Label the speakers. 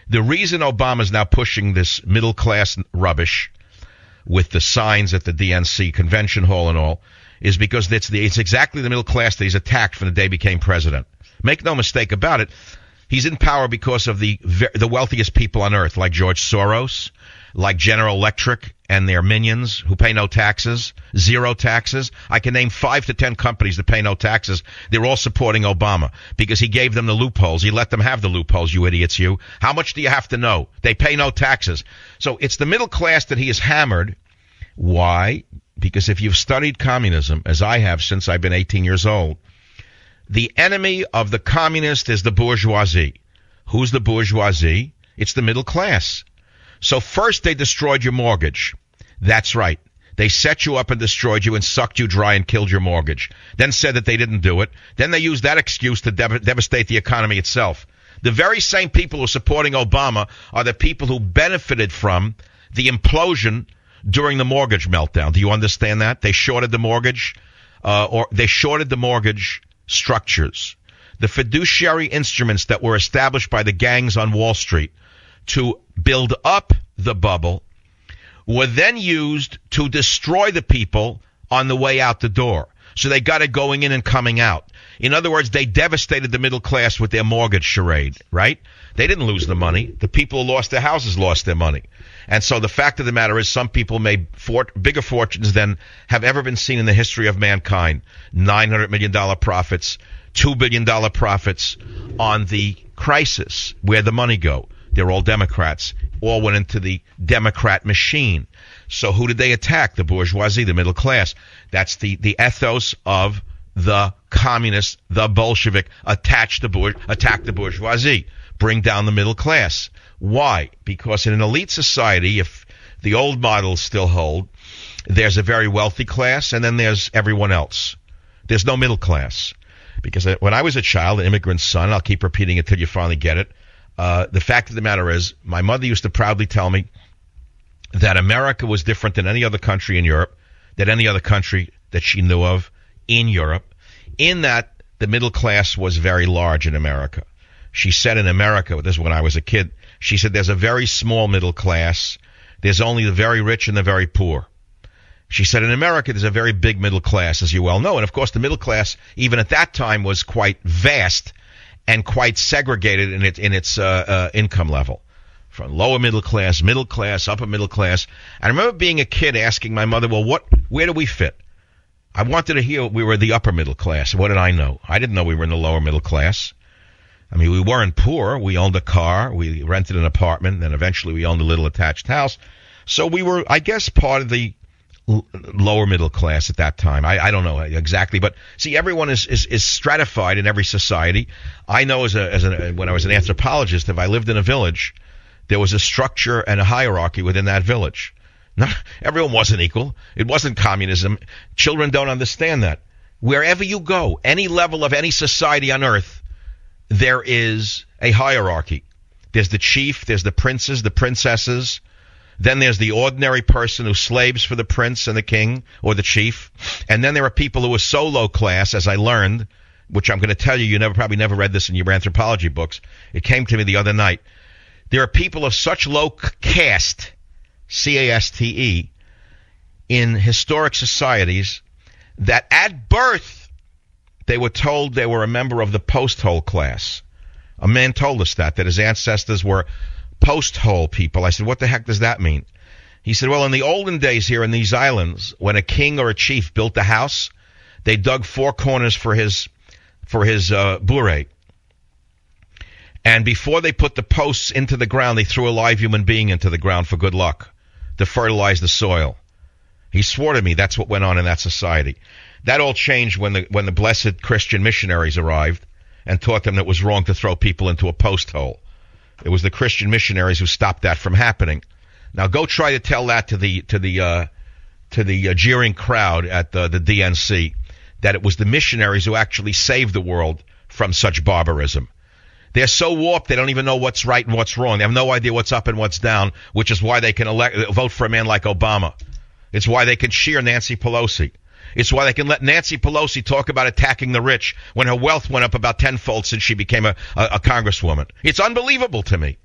Speaker 1: The reason Obama's now pushing this middle-class rubbish with the signs at the DNC convention hall and all is because it's exactly the middle class that he's attacked from the day he became president. Make no mistake about it. He's in power because of the wealthiest people on earth, like George Soros, like General Electric and their minions who pay no taxes, zero taxes. I can name 5 to 10 companies that pay no taxes. They're all supporting Obama because he gave them the loopholes. He let them have the loopholes, you idiots, you. How much do you have to know? They pay no taxes. So it's the middle class that he has hammered. Why? Because if you've studied communism, as I have since I've been 18 years old, the enemy of the communist is the bourgeoisie. Who's the bourgeoisie? It's the middle class. So first they destroyed your mortgage. That's right. They set you up and destroyed you and sucked you dry and killed your mortgage. Then said that they didn't do it. Then they used that excuse to devastate the economy itself. The very same people who are supporting Obama are the people who benefited from the implosion during the mortgage meltdown. Do you understand that? They shorted the mortgage, structures. The fiduciary instruments that were established by the gangs on Wall Street to build up the bubble were then used to destroy the people on the way out the door. So they got it going in and coming out. In other words, they devastated the middle class with their mortgage charade, right? They didn't lose the money. The people who lost their houses lost their money. And so the fact of the matter is some people made bigger fortunes than have ever been seen in the history of mankind. $900 million profits, $2 billion profits on the crisis. Where'd the money go? They're all Democrats. All went into the Democrat machine. So who did they attack? The bourgeoisie, the middle class. That's the ethos of the communist, the Bolshevik. Attack the bourgeoisie. Bring down the middle class. Why? Because in an elite society, if the old models still hold, there's a very wealthy class and then there's everyone else. There's no middle class. Because when I was a child, an immigrant son, I'll keep repeating it till you finally get it, the fact of the matter is, my mother used to proudly tell me that America was different than any other country in Europe, than any other country that she knew of in Europe, in that the middle class was very large in America. She said in America, this is when I was a kid, she said there's a very small middle class, there's only the very rich and the very poor. She said in America there's a very big middle class, as you well know, and of course the middle class, even at that time, was quite vast and quite segregated in its income level. From lower middle class, upper middle class. I remember being a kid asking my mother, well, where do we fit? I wanted to hear we were the upper middle class. What did I know? I didn't know we were in the lower middle class. I mean, we weren't poor. We owned a car. We rented an apartment. And eventually we owned a little attached house. So we were, I guess, part of the lower middle class at that time. I don't know exactly, but see, everyone is stratified in every society. I know when I was an anthropologist, if I lived in a village, there was a structure and a hierarchy within that village. Not, everyone wasn't equal. It wasn't communism. Children don't understand that. Wherever you go, any level of any society on earth, there is a hierarchy. There's the chief, there's the princes, the princesses. Then there's the ordinary person who slaves for the prince and the king or the chief. And then there are people who are so low class, as I learned, which I'm going to tell you, you probably never read this in your anthropology books. It came to me the other night. There are people of such low caste, C-A-S-T-E, in historic societies that at birth they were told they were a member of the post-hole class. A man told us that his ancestors were post-hole people. I said, what the heck does that mean? He said, well, in the olden days here in these islands, when a king or a chief built a house, they dug 4 corners for his bure. And before they put the posts into the ground, they threw a live human being into the ground for good luck, to fertilize the soil. He swore to me that's what went on in that society. That all changed when the blessed Christian missionaries arrived and taught them that it was wrong to throw people into a post hole. It was the Christian missionaries who stopped that from happening. Now go try to tell that to the jeering crowd at the DNC that it was the missionaries who actually saved the world from such barbarism. They're so warped they don't even know what's right and what's wrong. They have no idea what's up and what's down, which is why they can vote for a man like Obama. It's why they can cheer Nancy Pelosi. It's why they can let Nancy Pelosi talk about attacking the rich when her wealth went up about tenfold since she became a congresswoman. It's unbelievable to me.